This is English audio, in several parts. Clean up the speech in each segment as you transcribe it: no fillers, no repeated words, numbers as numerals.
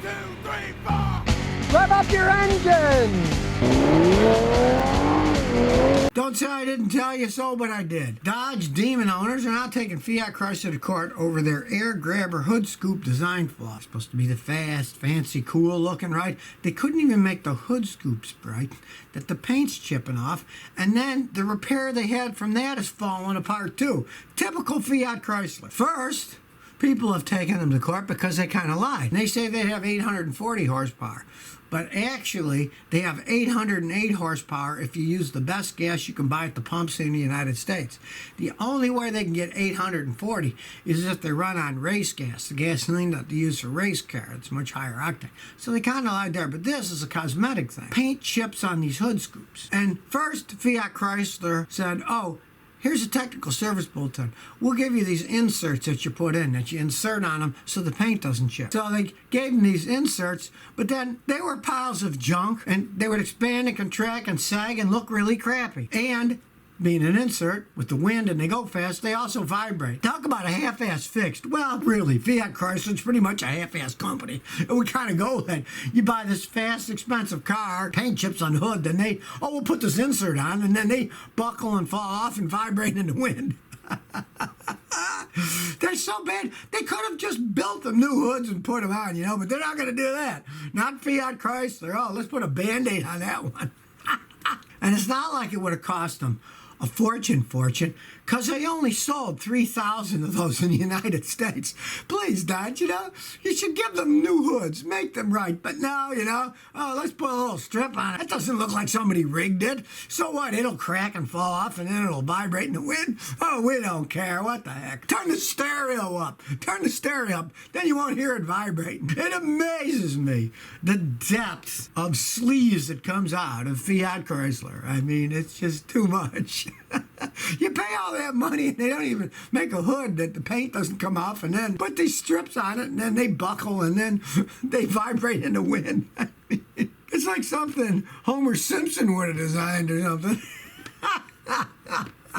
Rev up your engine! Don't say I didn't tell you so, but I did. Dodge Demon owners are now taking Fiat Chrysler to court over their air grabber hood scoop design flaw. It's supposed to be the fast, fancy, cool looking, right? They couldn't even make the hood scoops right, that the paint's chipping off, and then the repair they had from that is falling apart too. Typical Fiat Chrysler. First, people have taken them to court because they kind of lied. They say they have 840 horsepower. But actually, they have 808 horsepower if you use the best gas you can buy at the pumps in the United States. The only way they can get 840 is if they run on race gas, the gasoline that they use for race cars. It's much higher octane. So they kind of lied there, but this is a cosmetic thing. Paint chips on these hood scoops. And first, Fiat Chrysler said, oh, here's a technical service bulletin. We'll give you these inserts that you put in, that you insert on them so the paint doesn't chip. So they gave them these inserts, but then they were piles of junk, and they would expand and contract and sag and look really crappy. And being an insert with the wind and they go fast, they also vibrate. Talk about a half-ass fixed. Well, really, Fiat Chrysler's pretty much a half-ass company. It would kind of go that you buy this fast, expensive car, paint chips on the hood, then we'll put this insert on, and then they buckle and fall off and vibrate in the wind. They're so bad. They could have just built them new hoods and put them on, but they're not going to do that. Not Fiat Chrysler. Oh, let's put a Band-Aid on that one. And it's not like it would have cost them a fortune, because they only sold 3,000 of those in the United States. Please, Dodge, you should give them new hoods, make them right. But no, let's put a little strip on it. That doesn't look like somebody rigged it. So what? It'll crack and fall off, and then it'll vibrate in the wind? Oh, we don't care. What the heck? Turn the stereo up. Then you won't hear it vibrating. It amazes me, the depth of sleaze that comes out of Fiat Chrysler. I mean, it's just too much. You pay all that money and they don't even make a hood that the paint doesn't come off, and then put these strips on it, and then they buckle, and then they vibrate in the wind. I mean, it's like something Homer Simpson would have designed or something.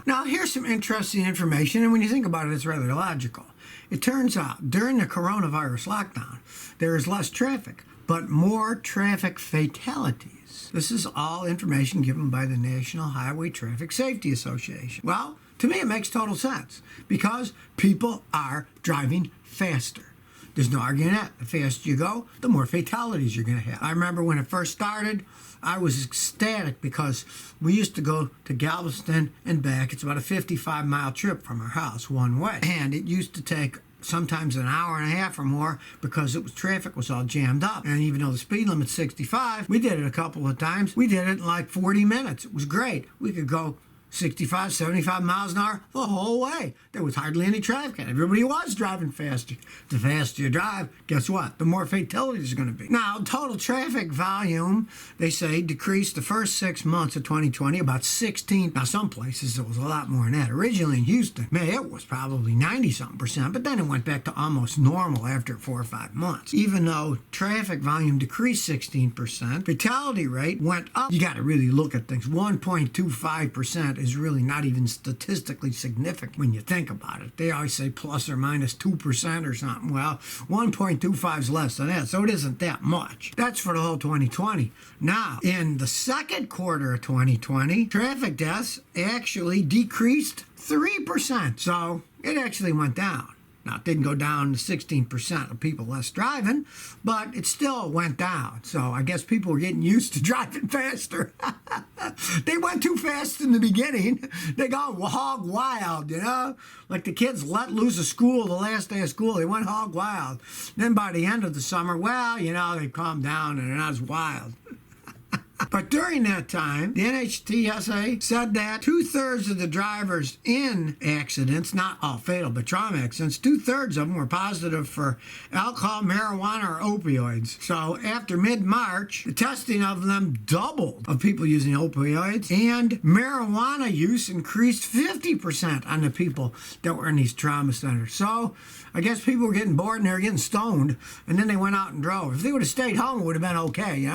Now, here's some interesting information, and when you think about it, it's rather logical. It turns out, during the coronavirus lockdown, there is less traffic, but more traffic fatalities. This is all information given by the National Highway Traffic Safety Association. Well, to me, it makes total sense, because people are driving faster. There's no arguing that. The faster you go, the more fatalities you're going to have. I remember when it first started, I was ecstatic because we used to go to Galveston and back. It's about a 55-mile trip from our house one way. And it used to take sometimes an hour and a half or more because traffic was all jammed up. And even though the speed limit's 65, we did it a couple of times. We did it in like 40 minutes. It was great. We could go 65, 75 miles an hour the whole way. There was hardly any traffic. Everybody was driving faster. The faster you drive, guess what? The more fatalities are going to be. Now, total traffic volume, they say, decreased the first 6 months of 2020 about 16. Now, some places it was a lot more than that. Originally in Houston, man, it was probably 90-something%, but then it went back to almost normal after 4 or 5 months. Even though traffic volume decreased 16%, fatality rate went up. You got to really look at things. 1.25% is really not even statistically significant when you think about it. They always say plus or minus 2% or something. Well, 1.25 is less than that, so it isn't that much. That's for the whole 2020. Now, in the second quarter of 2020, traffic deaths actually decreased 3%. So it actually went down. Now, it didn't go down to 16% of people less driving, but it still went down. So I guess people were getting used to driving faster. They went too fast in the beginning. They got hog wild, Like the kids let loose of school the last day of school. They went hog wild. Then by the end of the summer, they calmed down and they're not as wild. But during that time, the NHTSA said that 2/3 of the drivers in accidents, not all fatal, but trauma accidents, 2/3 of them were positive for alcohol, marijuana, or opioids. So after mid-March, the testing of them doubled of people using opioids, and marijuana use increased 50% on the people that were in these trauma centers. So I guess people were getting bored and they were getting stoned, and then they went out and drove. If they would have stayed home, it would have been okay,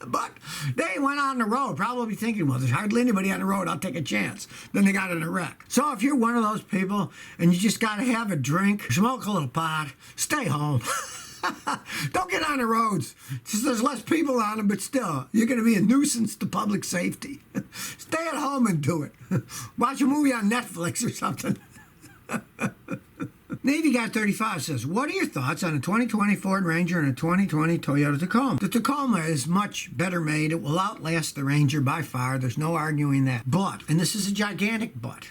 But they went on the road, probably thinking, well, there's hardly anybody on the road, I'll take a chance. Then they got in a wreck. So if you're one of those people and you just got to have a drink, smoke a little pot, stay home. Don't get on the roads. There's less people on them, but still, you're going to be a nuisance to public safety. Stay at home and do it. Watch a movie on Netflix or something. Navy Guy 35 says, what are your thoughts on a 2020 Ford Ranger and a 2020 Toyota Tacoma? The Tacoma is much better made. It will outlast the Ranger by far. There's no arguing that. But, and this is a gigantic but,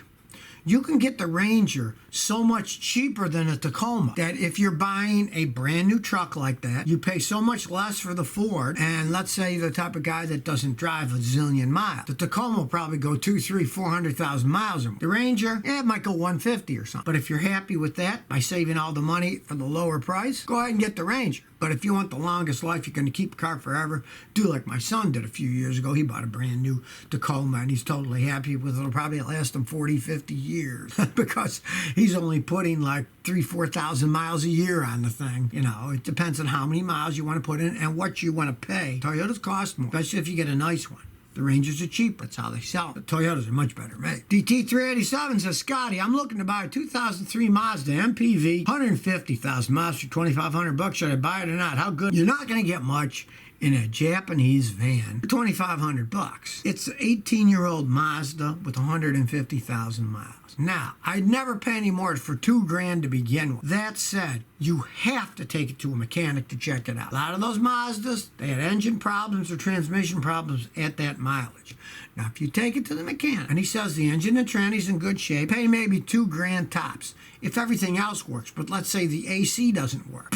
you can get the Ranger so much cheaper than a Tacoma that if you're buying a brand new truck like that, you pay so much less for the Ford. And let's say you're the type of guy that doesn't drive a zillion miles. The Tacoma will probably go 400,000 miles. The Ranger, it might go 150 or something. But if you're happy with that by saving all the money for the lower price, go ahead and get the Ranger. But if you want the longest life, you're going to keep a car forever, do like my son did a few years ago. He bought a brand new Tacoma, and he's totally happy with it. It'll probably last him 40, 50 years because he's only putting like 4,000 miles a year on the thing. You know, it depends on how many miles you want to put in and what you want to pay. Toyotas cost more, especially if you get a nice one. The Rangers are cheaper. That's how they sell. The Toyotas are much better made. DT387 says, Scotty, I'm looking to buy a 2003 Mazda MPV, 150,000 miles for $2,500. Should I buy it or not? How good? You're not going to get much in a Japanese van for $2,500. It's an 18-year-old Mazda with 150,000 miles. Now, I'd never pay any more for $2,000 to begin with. That said, you have to take it to a mechanic to check it out. A lot of those Mazdas, they had engine problems or transmission problems at that mileage. Now, if you take it to the mechanic and he says the engine and tranny's in good shape, pay maybe $2,000 tops if everything else works. But let's say the AC doesn't work.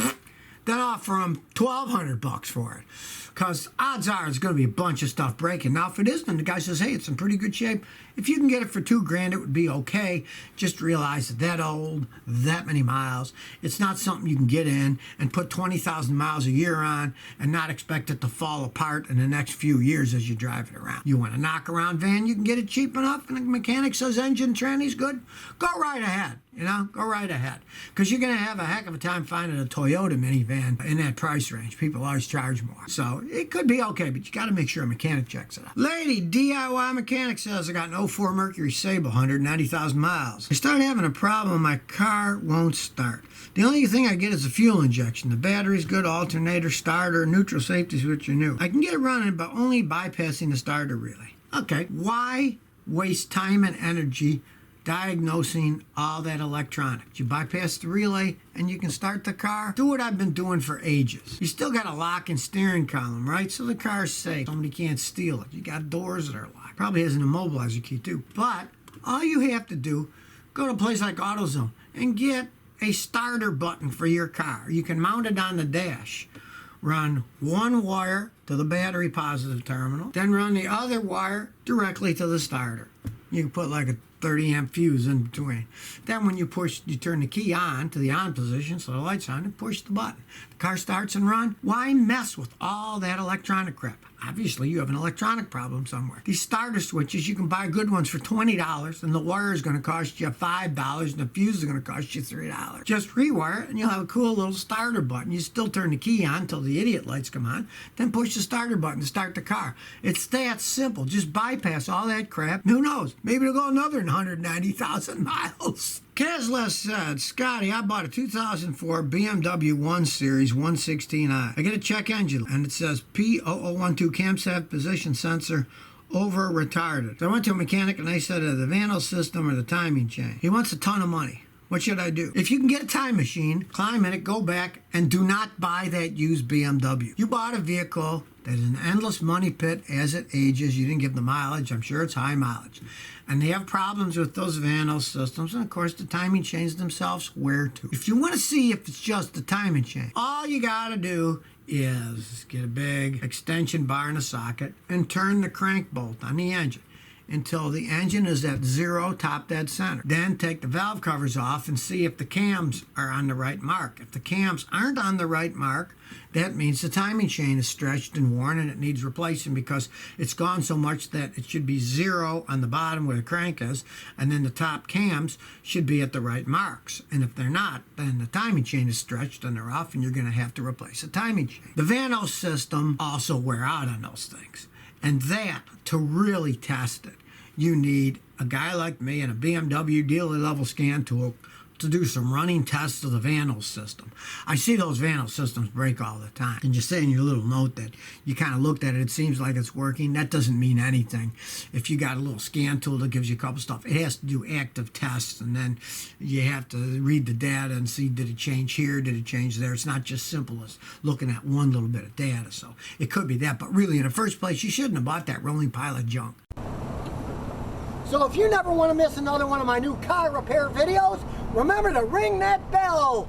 Then offer him $1,200 for it. Because odds are it's going to be a bunch of stuff breaking. Now, if it isn't, and the guy says, hey, it's in pretty good shape, if you can get it for $2,000, it would be okay. Just realize that old, that many miles, it's not something you can get in and put 20,000 miles a year on and not expect it to fall apart in the next few years as you drive it around. You want a knock-around van, you can get it cheap enough, and the mechanic says engine tranny's good, go right ahead. You know, go right ahead. Because you're going to have a heck of a time finding a Toyota minivan in that price range. People always charge more. So it could be okay, but you got to make sure a mechanic checks it out. Lady DIY Mechanic says, I got an 04 Mercury Sable, 190,000 miles. I started having a problem. My car won't start. The only thing I get is a fuel injection. The battery's good, alternator, starter, neutral safety switch are new. I can get it running, but only bypassing the starter, really. Okay, why waste time and energy diagnosing all that electronics? You bypass the relay and you can start the car. Do what I've been doing for ages. You still got a lock and steering column, right? So the car's safe. Somebody can't steal it. You got doors that are locked. Probably has an immobilizer key too. But all you have to do, go to a place like AutoZone and get a starter button for your car. You can mount it on the dash. Run one wire to the battery positive terminal, then run the other wire directly to the starter. You can put like a 30 amp fuse in between. Then when you turn the key on to the on position so the light's on and push the button. The car starts and runs. Why mess with all that electronic crap? Obviously, you have an electronic problem somewhere. These starter switches, you can buy good ones for $20, and the wire is going to cost you $5, and the fuse is going to cost you $3. Just rewire it, and you'll have a cool little starter button. You still turn the key on until the idiot lights come on, then push the starter button to start the car. It's that simple. Just bypass all that crap. Who knows? Maybe it'll go another 190,000 miles. Kesla said, Scotty, I bought a 2004 BMW 1 Series 116i. I get a check engine, and it says P0012 camshaft position sensor over retarded. So I went to a mechanic, and they said the Vano system or the timing chain. He wants a ton of money. What should I do? If you can get a time machine, climb in it, go back, and do not buy that used BMW. You bought a vehicle that is an endless money pit as it ages. You didn't give the mileage. I'm sure it's high mileage. And they have problems with those Vano systems. And, of course, the timing chains themselves wear too. If you want to see if it's just the timing chain, all you got to do is get a big extension bar in a socket and turn the crank bolt on the engine until the engine is at zero, top dead center. Then take the valve covers off and see if the cams are on the right mark. If the cams aren't on the right mark, that means the timing chain is stretched and worn and it needs replacing because it's gone so much that it should be zero on the bottom where the crank is, and then the top cams should be at the right marks. And if they're not, then the timing chain is stretched and they're off and you're going to have to replace the timing chain. The Vano system also wear out on those things. And that, to really test it, you need a guy like me and a BMW dealer level scan tool to do some running tests of the Vandal system. I see those Vandal systems break all the time. And just say in your little note that you kind of looked at it, it seems like it's working. That doesn't mean anything. If you got a little scan tool that gives you a couple stuff, it has to do active tests, and then you have to read the data and see, did it change here, did it change there. It's not just simple as looking at one little bit of data. So it could be that, but really in the first place, you shouldn't have bought that rolling pile of junk. So if you never want to miss another one of my new car repair videos, remember to ring that bell.